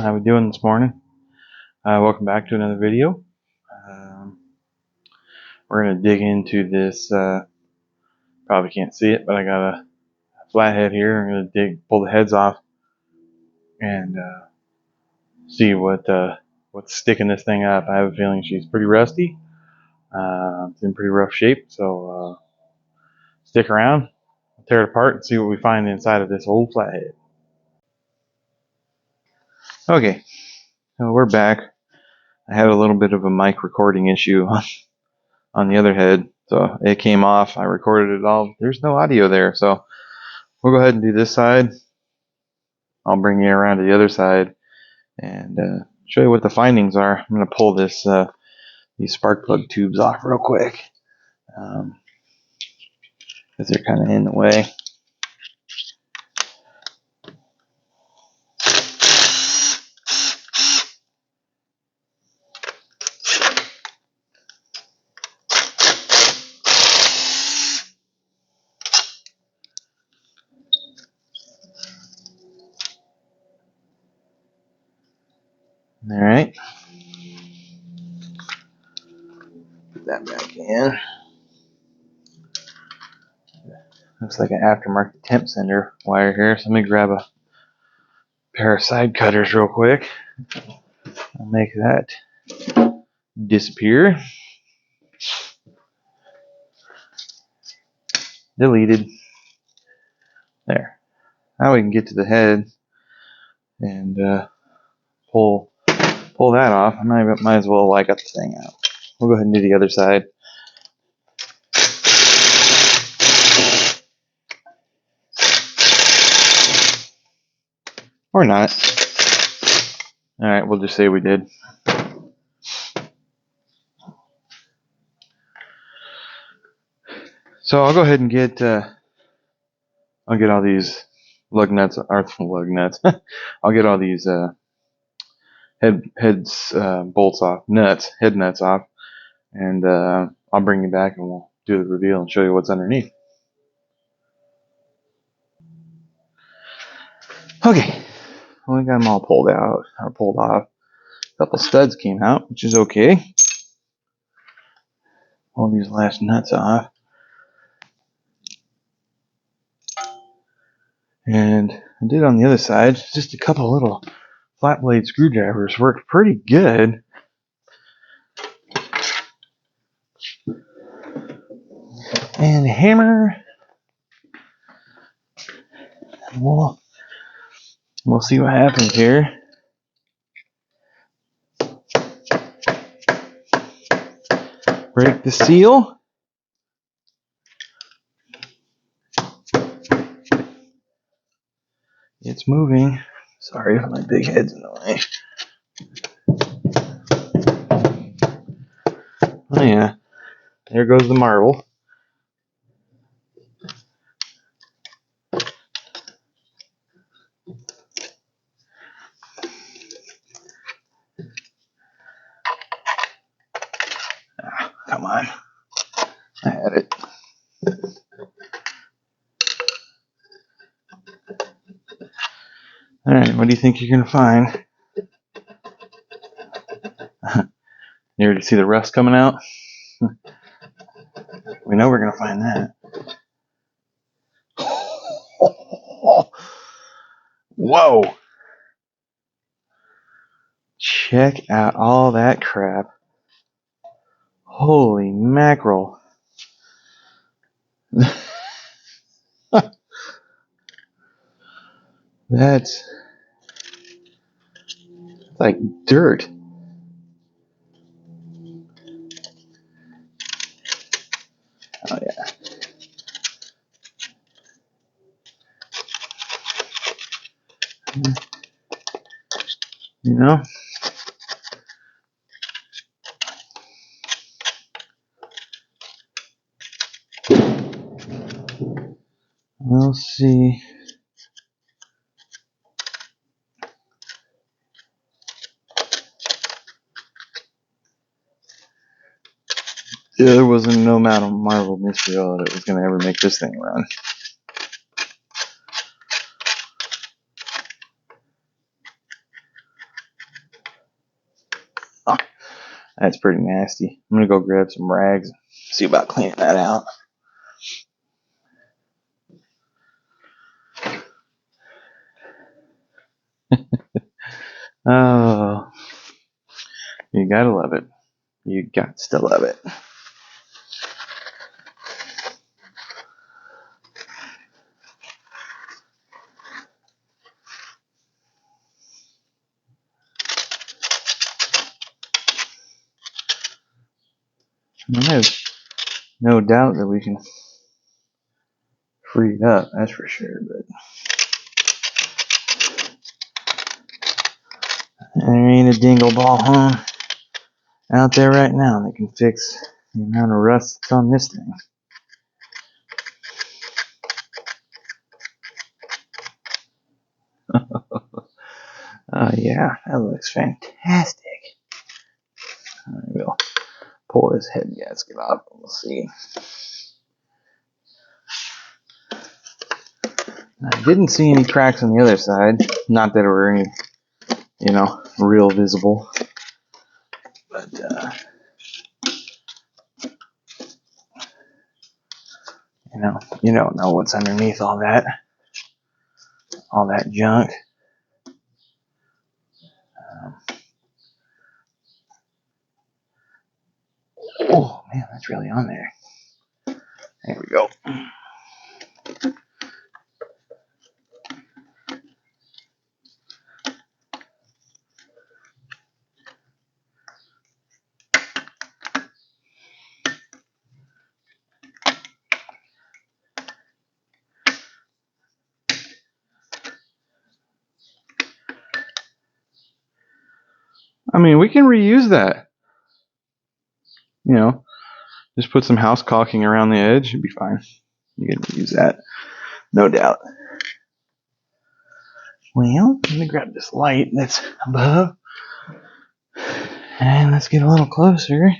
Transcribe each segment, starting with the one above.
How we doing this morning? Welcome back to another video. Um, we're gonna dig into this. Probably can't see it, but I got a flathead here. I'm gonna pull the heads off, and see what's sticking this thing up. I have a feeling she's pretty rusty. It's in pretty rough shape, so stick around. I'll tear it apart and see what we find inside of this old flathead. Okay, so we're back. I had a little bit of a mic recording issue on the other head, so it came off. I recorded it all. There's no audio there, so we'll go ahead and do this side. I'll bring you around to the other side and show you what the findings are. I'm going to pull these spark plug tubes off real quick because they're kind of in the way. All right. Put that back in. Looks like an aftermarket temp sender wire here. So let me grab a pair of side cutters real quick. I'll make that disappear. Deleted. There. Now we can get to the head and pull that off. I might as well got the thing out. We'll go ahead and do the other side. Or not. Alright, we'll just say we did. So I'll go ahead and get I'll get all these lug nuts. I'll get all these bolts off, head nuts off, and I'll bring you back and we'll do the reveal and show you what's underneath. Okay, well, we got them all pulled off. A couple studs came out, which is okay. Pull these last nuts off. And I did on the other side, just a couple little flat blade screwdrivers worked pretty good. And a hammer. We'll see what happens here. Break the seal. It's moving. Sorry if my big head's in the way. Oh yeah, there goes the marble. Ah, come on. I had it. Alright, what do you think you're going to find? You ready to see the rust coming out? We know we're going to find that. Whoa! Check out all that crap. Holy mackerel. That's like dirt. Oh yeah. You know? We'll see. Yeah, there wasn't no amount of marble mystery that was going to ever make this thing run. That's pretty nasty. I'm gonna go grab some rags and see about cleaning that out. Oh, you gotta love it. You got to love it. I have no doubt that we can free it up, that's for sure, but there ain't a dingle ball home out there right now that can fix the amount of rust that's on this thing. Yeah, that looks fantastic. We'll pull this head gasket off and we'll see. I didn't see any cracks on the other side. Not that it were any, real visible. But, you don't know what's underneath all that junk. Oh, man, that's really on there. There we go. I mean, we can reuse that. Just put some house caulking around the edge. It'd be fine. You can reuse that. No doubt. Well, let me grab this light that's above. And let's get a little closer.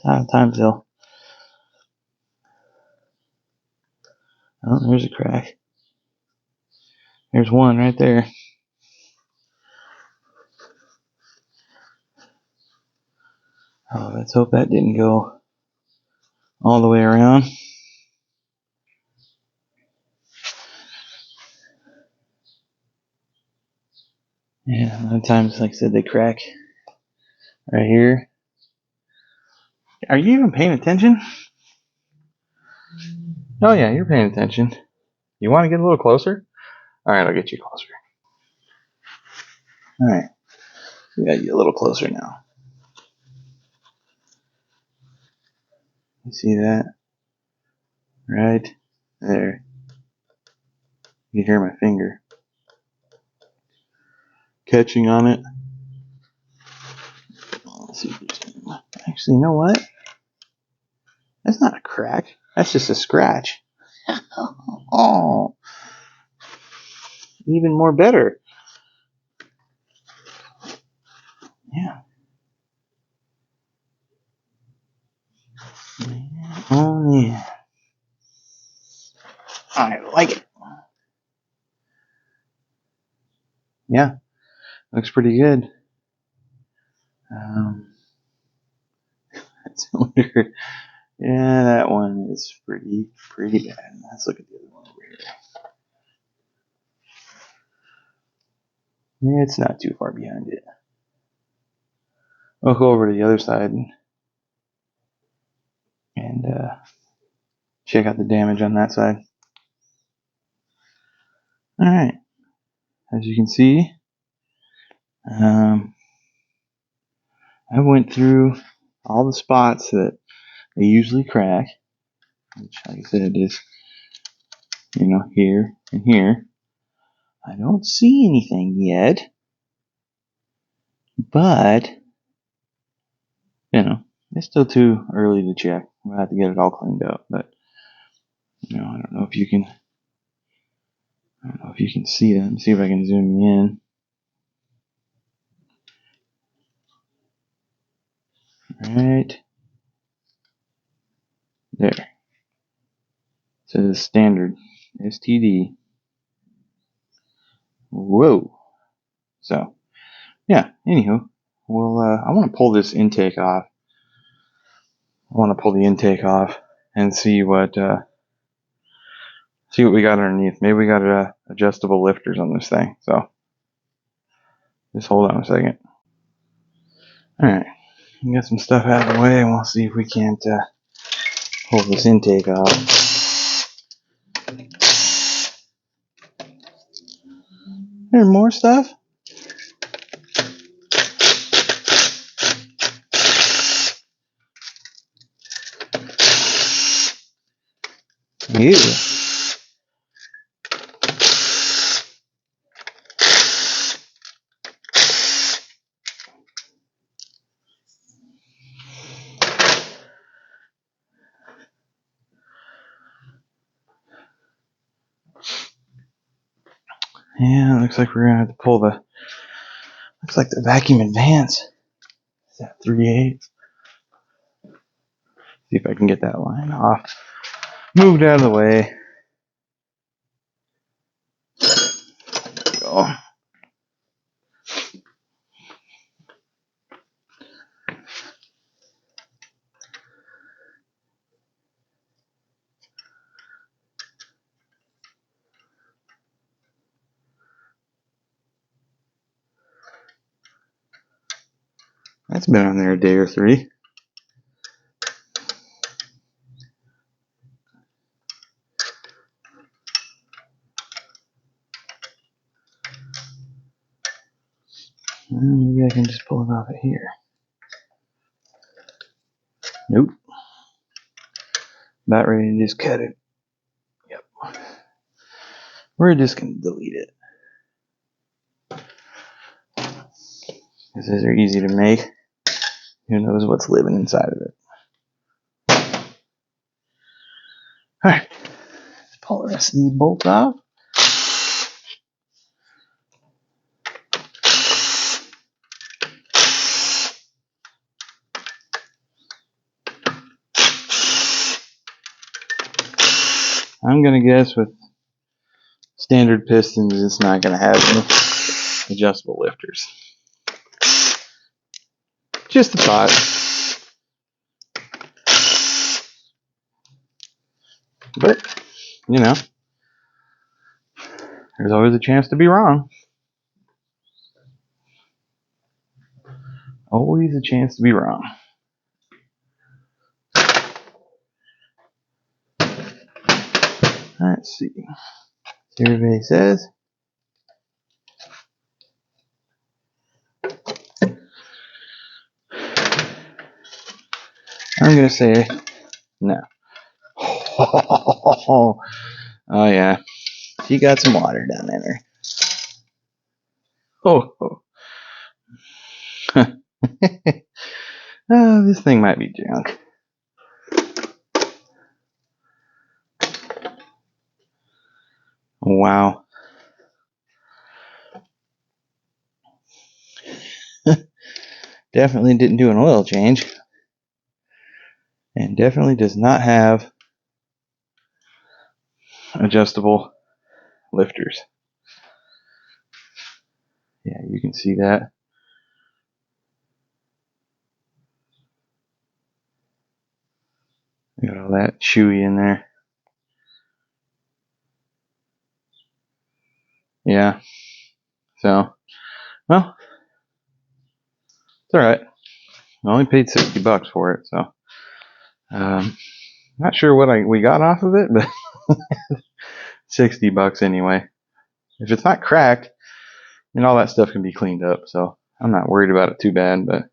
Sometimes they'll... Oh, there's a crack. There's one right there. Oh, let's hope that didn't go all the way around. Yeah, a lot of times, like I said, they crack right here. Are you even paying attention? Oh yeah, you're paying attention. You want to get a little closer? Alright, I'll get you closer. Alright, we got you a little closer now. You see that? Right there. You can hear my finger catching on it. Let's see if there's any. Actually, you know what? That's not a crack. That's just a scratch. Oh, even more better. Yeah. Oh yeah. I like it. Yeah, looks pretty good. Yeah, that one is pretty bad. Let's look at the other one over here. It's not too far behind it. We'll go over to the other side and check out the damage on that side. Alright, as you can see, I went through all the spots that they usually crack, which, like I said, is, here and here. I don't see anything yet, but, it's still too early to check. We'll have to get it all cleaned up, but, I don't know if you can see it. Let me see if I can zoom in. Right there. It says standard STD. Whoa. So, yeah, anywho, we'll I want to pull this intake off. I want to pull the intake off and see what we got underneath. Maybe we got adjustable lifters on this thing. So just hold on a second. All right, get some stuff out of the way, and we'll see if we can't pull this intake off. There's more stuff. Ew. Yeah, looks like we're gonna have to pull the. Looks like the vacuum advance is at 3/8. See if I can get that line off. Moved out of the way. There we go. That's been on there a day or three. Well, maybe I can just pull it off of here. Nope. About ready to just cut it. Yep. We're just going to delete it. These are easy to make. Who knows what's living inside of it. Alright. Let's pull the rest of these bolts off. I'm going to guess with standard pistons, it's not going to have any adjustable lifters. Just a thought. But, you know, there's always a chance to be wrong. Always a chance to be wrong. Let's see. Survey says. I'm going to say no. Oh, yeah. She got some water down in her. Oh. Oh, this thing might be junk. Wow. Definitely didn't do an oil change. And definitely does not have adjustable lifters. Yeah, you can see that. Got all that chewy in there. Yeah. So, well, it's alright. I only paid $60 for it, so not sure what we got off of it, but $60 anyway. If it's not cracked, and all that stuff can be cleaned up, so I'm not worried about it too bad. But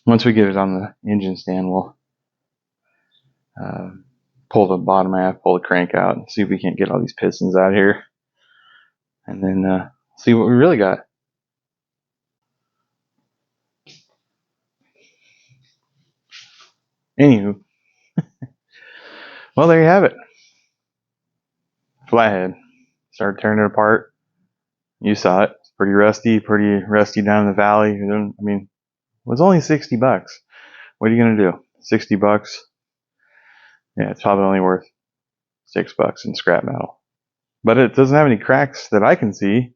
once we get it on the engine stand, we'll pull the bottom half, pull the crank out, and see if we can't get all these pistons out here, and then see what we really got. Anywho, well, there you have it. Flathead. Started tearing it apart. You saw it. It's pretty rusty down in the valley. I mean, it was only $60. What are you gonna do? $60? Yeah, it's probably only worth $6 in scrap metal. But it doesn't have any cracks that I can see,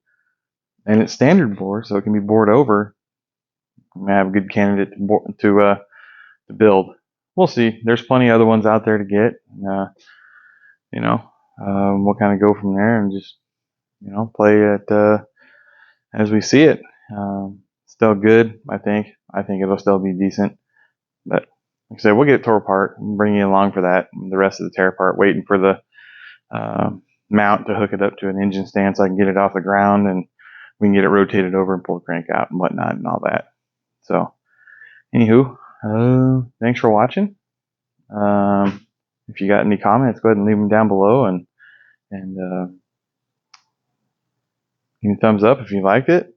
and it's standard bore, so it can be bored over. have a good candidate to build. We'll see. There's plenty of other ones out there to get. You know, we'll kind of go from there and just play it as we see it. Still good, I think. I think it'll still be decent. But like I said, we'll get it tore apart and bring you along for that. The rest of the tear apart, waiting for the mount to hook it up to an engine stand so I can get it off the ground and we can get it rotated over and pull the crank out and whatnot and all that. So, anywho, thanks for watching. If you got any comments, go ahead and leave them down below and give me a thumbs up if you liked it.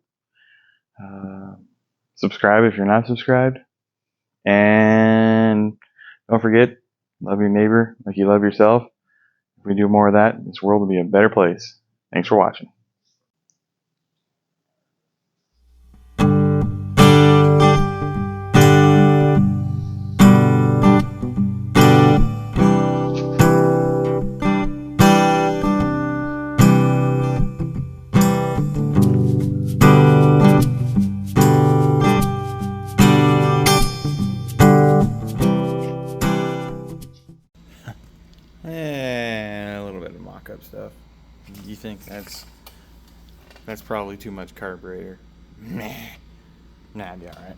Subscribe if you're not subscribed. And don't forget, love your neighbor like you love yourself. If we do more of that, this world will be a better place. Thanks for watching. And a little bit of mock-up stuff. You think that's probably too much carburetor? Nah, it'd be alright.